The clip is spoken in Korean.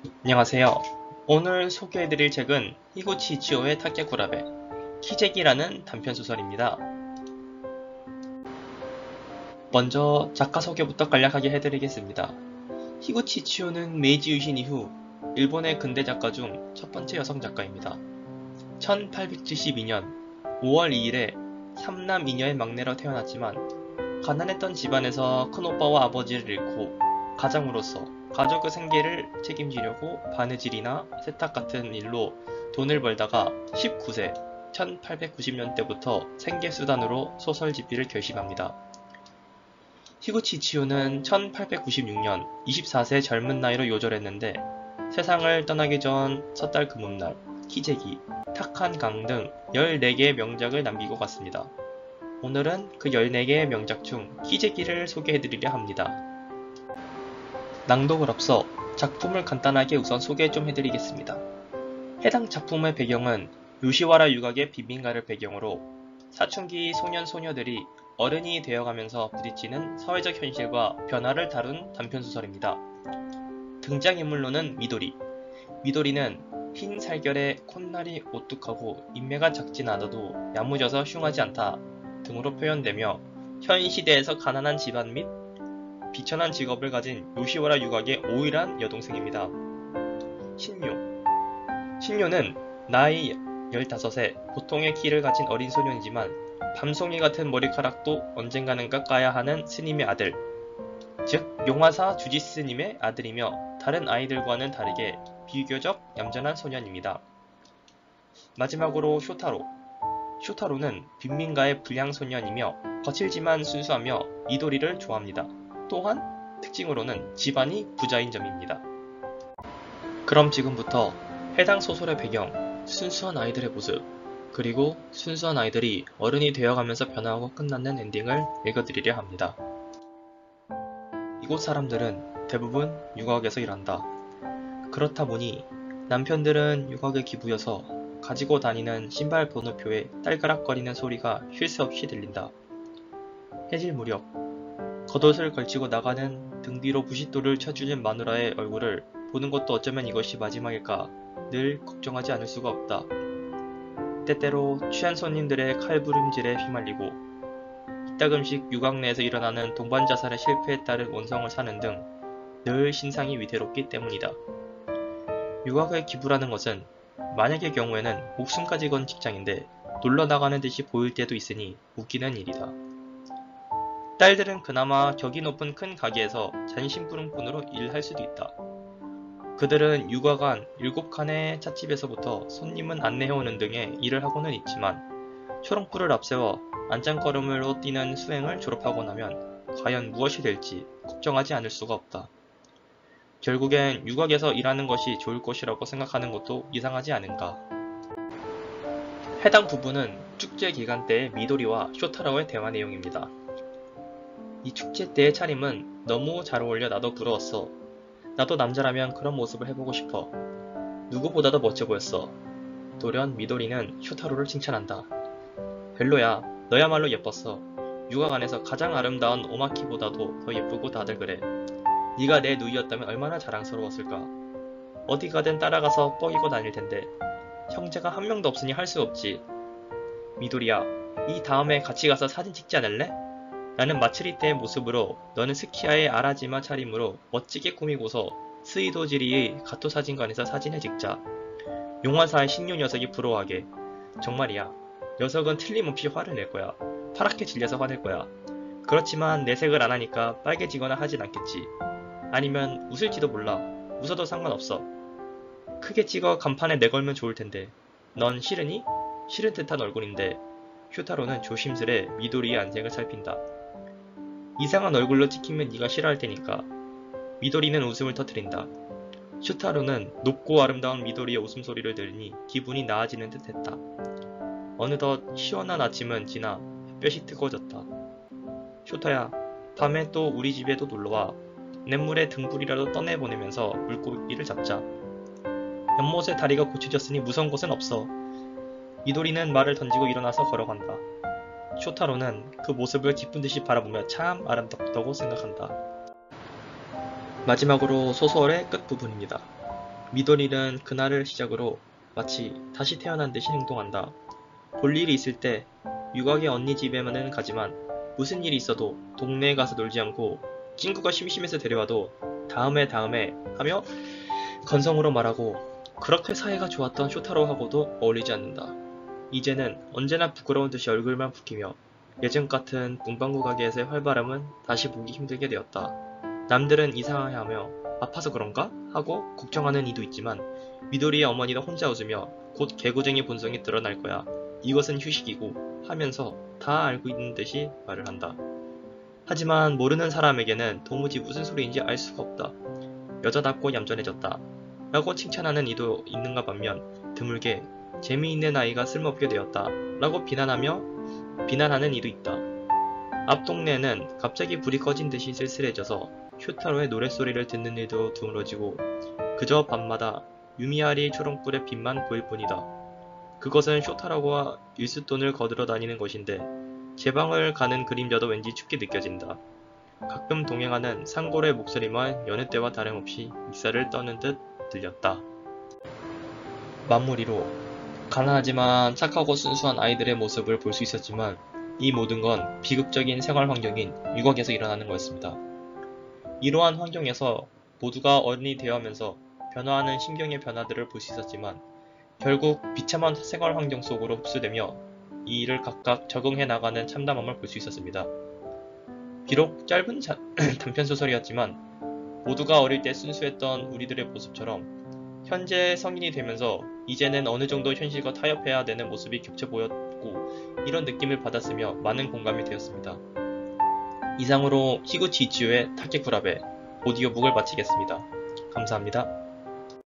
안녕하세요. 오늘 소개해드릴 책은 히구치 이치오의 타케쿠라베 키재기라는 단편소설입니다. 먼저 작가 소개부터 간략하게 해드리겠습니다. 히구치 이치오는 메이지 유신 이후 일본의 근대 작가 중 첫 번째 여성 작가입니다. 1872년 5월 2일에 3남 2녀의 막내로 태어났지만 가난했던 집안에서 큰오빠와 아버지를 잃고 가장으로서 가족의 생계를 책임지려고 바느질이나 세탁 같은 일로 돈을 벌다가 19세 1890년대부터 생계수단으로 소설 집필을 결심합니다. 히구치 이치오는 1896년 24세 젊은 나이로 요절했는데 세상을 떠나기 전 첫 달 금음날, 키재기, 탁한 강 등 14개의 명작을 남기고 갔습니다. 오늘은 그 14개의 명작 중 키재기를 소개해드리려 합니다. 낭독을 앞서 작품을 간단하게 우선 소개 좀 해드리겠습니다. 해당 작품의 배경은 요시와라 유각의 빈민가를 배경으로 사춘기 소년 소녀들이 어른이 되어가면서 부딪히는 사회적 현실과 변화를 다룬 단편소설입니다. 등장인물로는 미도리. 미도리는 흰 살결에 콧날이 오뚝하고 인매가 작진 않아도 야무져서 흉하지 않다 등으로 표현되며 현 시대에서 가난한 집안 및 비천한 직업을 가진 요시와라 유각의 오일한 여동생입니다. 신요. 신요는 나이 15세 보통의 키를 가진 어린 소년이지만 밤송이 같은 머리카락도 언젠가는 깎아야 하는 스님의 아들, 즉 용화사 주지스님의 아들이며 다른 아이들과는 다르게 비교적 얌전한 소년입니다. 마지막으로 쇼타로. 쇼타로는 빈민가의 불량 소년이며 거칠지만 순수하며 미도리를 좋아합니다. 또한 특징으로는 집안이 부자인 점입니다. 그럼 지금부터 해당 소설의 배경, 순수한 아이들의 모습, 그리고 순수한 아이들이 어른이 되어가면서 변화하고 끝나는 엔딩을 읽어드리려 합니다. 이곳 사람들은 대부분 유곽에서 일한다. 그렇다 보니 남편들은 유곽의 기부여서 가지고 다니는 신발 번호표에 딸그락거리는 소리가 쉴 새 없이 들린다. 해질 무렵 겉옷을 걸치고 나가는 등 뒤로 부싯돌을 쳐주는 마누라의 얼굴을 보는 것도 어쩌면 이것이 마지막일까 늘 걱정하지 않을 수가 없다. 때때로 취한 손님들의 칼부림질에 휘말리고 이따금씩 유곽 내에서 일어나는 동반자살의 실패에 따른 원성을 사는 등 늘 신상이 위태롭기 때문이다. 유곽의 기부라는 것은 만약의 경우에는 목숨까지 건 직장인데 놀러 나가는 듯이 보일 때도 있으니 웃기는 일이다. 딸들은 그나마 격이 높은 큰 가게에서 잔심부름꾼으로 일할 수도 있다. 그들은 유곽 안 7칸의 찻집에서부터 손님은 안내해오는 등의 일을 하고는 있지만 초롱불을 앞세워 안장걸음으로 뛰는 수행을 졸업하고 나면 과연 무엇이 될지 걱정하지 않을 수가 없다. 결국엔 유곽에서 일하는 것이 좋을 것이라고 생각하는 것도 이상하지 않은가. 해당 부분은 축제 기간 때의 미도리와 쇼타로의 대화 내용입니다. 이 축제 때의 차림은 너무 잘 어울려 나도 부러웠어. 나도 남자라면 그런 모습을 해보고 싶어. 누구보다도 멋져 보였어. 돌연 미도리는 쇼타로를 칭찬한다. 별로야. 너야말로 예뻤어. 유곽 안에서 가장 아름다운 오마키보다도 더 예쁘고 다들 그래. 네가 내 누이였다면 얼마나 자랑스러웠을까. 어디 가든 따라가서 뻐기고 다닐 텐데. 형제가 한 명도 없으니 할 수 없지. 미도리야, 이 다음에 같이 가서 사진 찍지 않을래? 나는 마츠리 때의 모습으로 너는 스키야의 아라지마 차림으로 멋지게 꾸미고서 스이도지리의 가토 사진관에서 사진을 찍자. 용화사의 신유 녀석이 부러워하게. 정말이야. 녀석은 틀림없이 화를 낼 거야. 파랗게 질려서 화낼 거야. 그렇지만 내색을 안 하니까 빨개지거나 하진 않겠지. 아니면 웃을지도 몰라. 웃어도 상관없어. 크게 찍어 간판에 내걸면 좋을 텐데. 넌 싫으니? 싫은 듯한 얼굴인데. 휴타로는 조심스레 미도리의 안색을 살핀다. 이상한 얼굴로 찍히면 네가 싫어할 테니까. 미도리는 웃음을 터뜨린다. 슈타로는 높고 아름다운 미도리의 웃음소리를 들으니 기분이 나아지는 듯 했다. 어느덧 시원한 아침은 지나 햇볕이 뜨거워졌다. 쇼타야, 밤에 또 우리 집에도 놀러와. 냇물에 등불이라도 떠내보내면서 물고기를 잡자. 연못의 다리가 고쳐졌으니 무서운 곳은 없어. 미도리는 말을 던지고 일어나서 걸어간다. 쇼타로는 그 모습을 기쁜 듯이 바라보며 참 아름답다고 생각한다. 마지막으로 소설의 끝부분입니다. 미도리는 그날을 시작으로 마치 다시 태어난 듯이 행동한다. 볼 일이 있을 때 유곽의 언니 집에만은 가지만 무슨 일이 있어도 동네에 가서 놀지 않고 친구가 심심해서 데려와도 다음에 하며 건성으로 말하고 그렇게 사이가 좋았던 쇼타로하고도 어울리지 않는다. 이제는 언제나 부끄러운 듯이 얼굴만 붉히며 예전 같은 문방구 가게에서의 활발함은 다시 보기 힘들게 되었다. 남들은 이상해하며 아파서 그런가? 하고 걱정하는 이도 있지만 미도리의 어머니는 혼자 웃으며 곧 개구쟁이 본성이 드러날 거야. 이것은 휴식이고 하면서 다 알고 있는 듯이 말을 한다. 하지만 모르는 사람에게는 도무지 무슨 소리인지 알 수가 없다. 여자답고 얌전해졌다. 라고 칭찬하는 이도 있는가 반면 드물게 재미있는 아이가 쓸모없게 되었다. 라고 비난하는 이도 있다. 앞 동네에는 갑자기 불이 꺼진 듯이 쓸쓸해져서 쇼타로의 노랫소리를 듣는 일도 드물어지고 그저 밤마다 유미아리 초롱불의 빛만 보일 뿐이다. 그것은 쇼타로가 일숫돈을 거들어 다니는 것인데 제 방을 가는 그림자도 왠지 춥게 느껴진다. 가끔 동행하는 상골의 목소리만 여느 때와 다름없이 익사를 떠는 듯 들렸다. 마무리로 가난하지만 착하고 순수한 아이들의 모습을 볼 수 있었지만 이 모든 건 비극적인 생활 환경인 유곽에서 일어나는 거였습니다. 이러한 환경에서 모두가 어른이 되어가면서 변화하는 신경의 변화들을 볼 수 있었지만 결국 비참한 생활 환경 속으로 흡수되며 이 일을 각각 적응해 나가는 참담함을 볼 수 있었습니다. 비록 짧은 단편소설이었지만 모두가 어릴 때 순수했던 우리들의 모습처럼 현재 성인이 되면서 이제는 어느 정도 현실과 타협해야 되는 모습이 겹쳐 보였고 이런 느낌을 받았으며 많은 공감이 되었습니다. 이상으로 히구치 이치오의 타케쿠라베 오디오북을 마치겠습니다. 감사합니다.